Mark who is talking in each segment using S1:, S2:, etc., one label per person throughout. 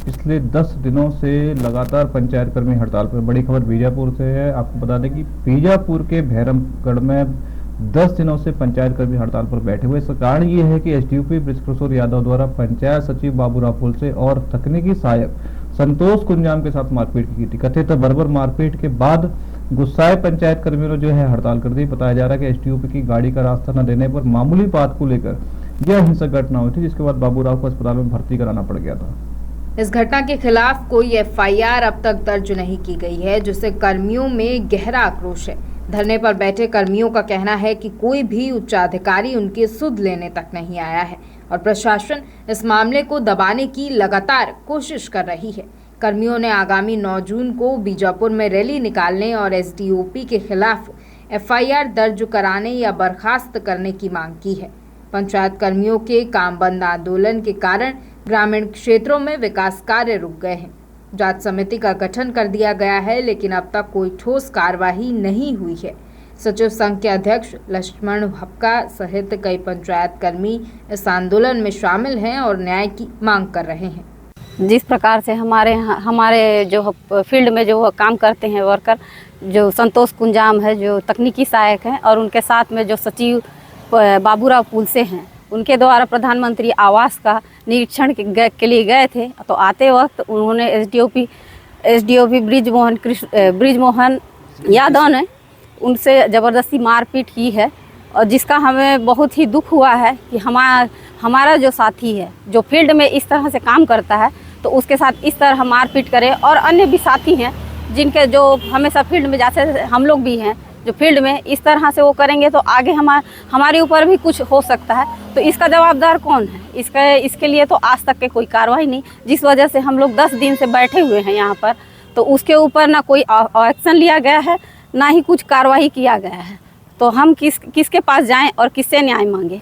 S1: पिछले 10 दिनों से लगातार पंचायत कर्मी हड़ताल पर। बड़ी खबर बीजापुर से है। आपको बता दें कि बीजापुर के भैरमगढ़ में 10 दिनों से पंचायत कर्मी हड़ताल पर बैठे हुए। इसका कारण ये है कि एसडीओपी बृजकिशोर यादव द्वारा पंचायत सचिव बाबूराव फुलसे और तकनीकी सहायक संतोष कुंजाम के साथ मारपीट की थी। कथित बर्बर मारपीट के बाद गुस्साए पंचायत कर्मियों ने जो है हड़ताल कर दी। बताया जा रहा है कि एसडीओपी की गाड़ी का रास्ता न देने पर मामूली बात को लेकर यह हिंसक घटना हुई थी, जिसके बाद बाबूराव को अस्पताल में भर्ती कराना पड़ गया था।
S2: इस घटना के खिलाफ कोई एफआईआर अब तक दर्ज नहीं की गई है, जिससे कर्मियों में गहरा आक्रोश है। धरने पर बैठे कर्मियों का कहना है कि कोई भी उच्चाधिकारी उनकी सुध लेने तक नहीं आया है और प्रशासन इस मामले को दबाने की लगातार कोशिश कर रही है। कर्मियों ने आगामी 9 जून को बीजापुर में रैली निकालने और एसडीओपी के खिलाफ एफआईआर दर्ज कराने या बर्खास्त करने की मांग की है। पंचायत कर्मियों के काम बंद आंदोलन के कारण ग्रामीण क्षेत्रों में विकास कार्य रुक गए हैं। जांच समिति का गठन कर दिया गया है, लेकिन अब तक कोई ठोस कार्रवाई नहीं हुई है। सचिव संघ के अध्यक्ष लक्ष्मण भपका सहित कई पंचायत कर्मी इस आंदोलन में शामिल हैं और न्याय की मांग कर रहे हैं।
S3: जिस प्रकार से हमारे जो फील्ड में जो काम करते हैं वर्कर, जो संतोष कुंजाम है, जो तकनीकी सहायक हैं, और उनके साथ में जो सचिव बाबूराव फुलसे हैं, उनके द्वारा प्रधानमंत्री आवास का निरीक्षण के लिए गए थे। तो आते वक्त उन्होंने एसडीओपी ब्रिजमोहन यादव ने उनसे ज़बरदस्ती मारपीट की है, और जिसका हमें बहुत ही दुख हुआ है कि हमारा जो साथी है, जो फील्ड में इस तरह से काम करता है, तो उसके साथ इस तरह मारपीट करे। और अन्य भी साथी हैं जिनके जो हमेशा फील्ड में, जैसे हम लोग भी हैं जो फील्ड में, इस तरह से वो करेंगे तो आगे हमारे ऊपर भी कुछ हो सकता है। तो इसका जवाबदार कौन है? इसके लिए तो आज तक के कोई कार्रवाई नहीं, जिस वजह से हम लोग 10 दिन से बैठे हुए हैं यहाँ पर। तो उसके ऊपर ना कोई एक्शन लिया गया है, ना ही कुछ कार्रवाई किया गया है। तो हम किसके पास जाएं और किससे न्याय मांगे?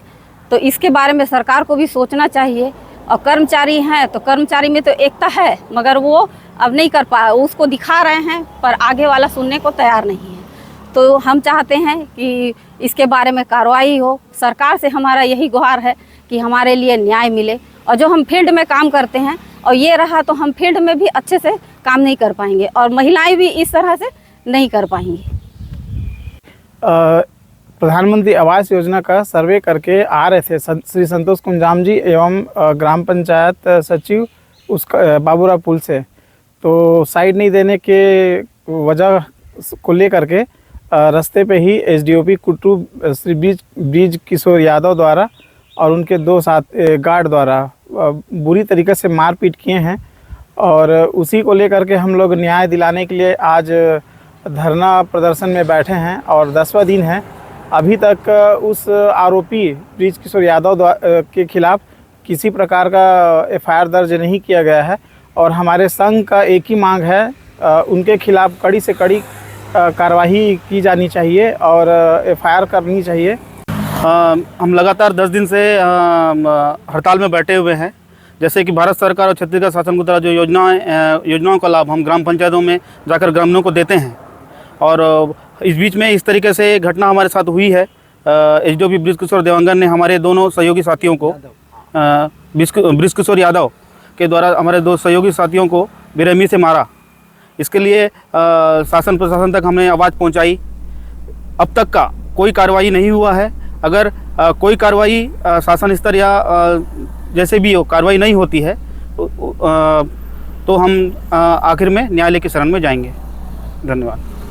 S3: तो इसके बारे में सरकार को भी सोचना चाहिए। और कर्मचारी हैं तो कर्मचारी में तो एकता है, मगर वो अब नहीं कर पा, उसको दिखा रहे हैं पर आगे वाला सुनने को तैयार नहीं है। तो हम चाहते हैं कि इसके बारे में कार्रवाई हो। सरकार से हमारा यही गुहार है कि हमारे लिए न्याय मिले। और जो हम फील्ड में काम करते हैं और ये रहा तो हम फील्ड में भी अच्छे से काम नहीं कर पाएंगे, और महिलाएं भी इस तरह से नहीं कर पाएंगी।
S4: प्रधानमंत्री आवास योजना का सर्वे करके आ रहे थे श्री संतोष कुंजाम जी एवं ग्राम पंचायत सचिव उसका बाबूराव फुलसे। तो साइड नहीं देने के वजह को लेकर के रास्ते पे ही एसडीओपी कुट्टू श्री बृजकिशोर यादव द्वारा और उनके 2 गार्ड द्वारा बुरी तरीके से मारपीट किए हैं। और उसी को लेकर के हम लोग न्याय दिलाने के लिए आज धरना प्रदर्शन में बैठे हैं और 10वां दिन है। अभी तक उस आरोपी बृजकिशोर यादव के खिलाफ किसी प्रकार का एफआईआर दर्ज नहीं किया गया है। और हमारे संघ का एक ही मांग है, उनके खिलाफ कड़ी से कड़ी कार्रवाई की जानी चाहिए और एफआईआर करनी चाहिए।
S5: हम लगातार 10 दिन से हड़ताल में बैठे हुए हैं। जैसे कि भारत सरकार और छत्तीसगढ़ शासन के द्वारा जो योजनाओं का लाभ हम ग्राम पंचायतों में जाकर ग्रामीणों को देते हैं, और इस बीच में इस तरीके से घटना हमारे साथ हुई है। एसडीओपी बृजकिशोर देवांगन ने हमारे दोनों सहयोगी साथियों को, बृजकिशोर यादव के द्वारा हमारे 2 सहयोगी साथियों को बेरहमी से मारा। इसके लिए शासन प्रशासन तक हमने आवाज़ पहुंचाई। अब तक का कोई कार्रवाई नहीं हुआ है। अगर कोई कार्रवाई शासन स्तर या जैसे भी हो कार्रवाई नहीं होती है तो हम आखिर में न्यायालय की शरण में जाएंगे। धन्यवाद।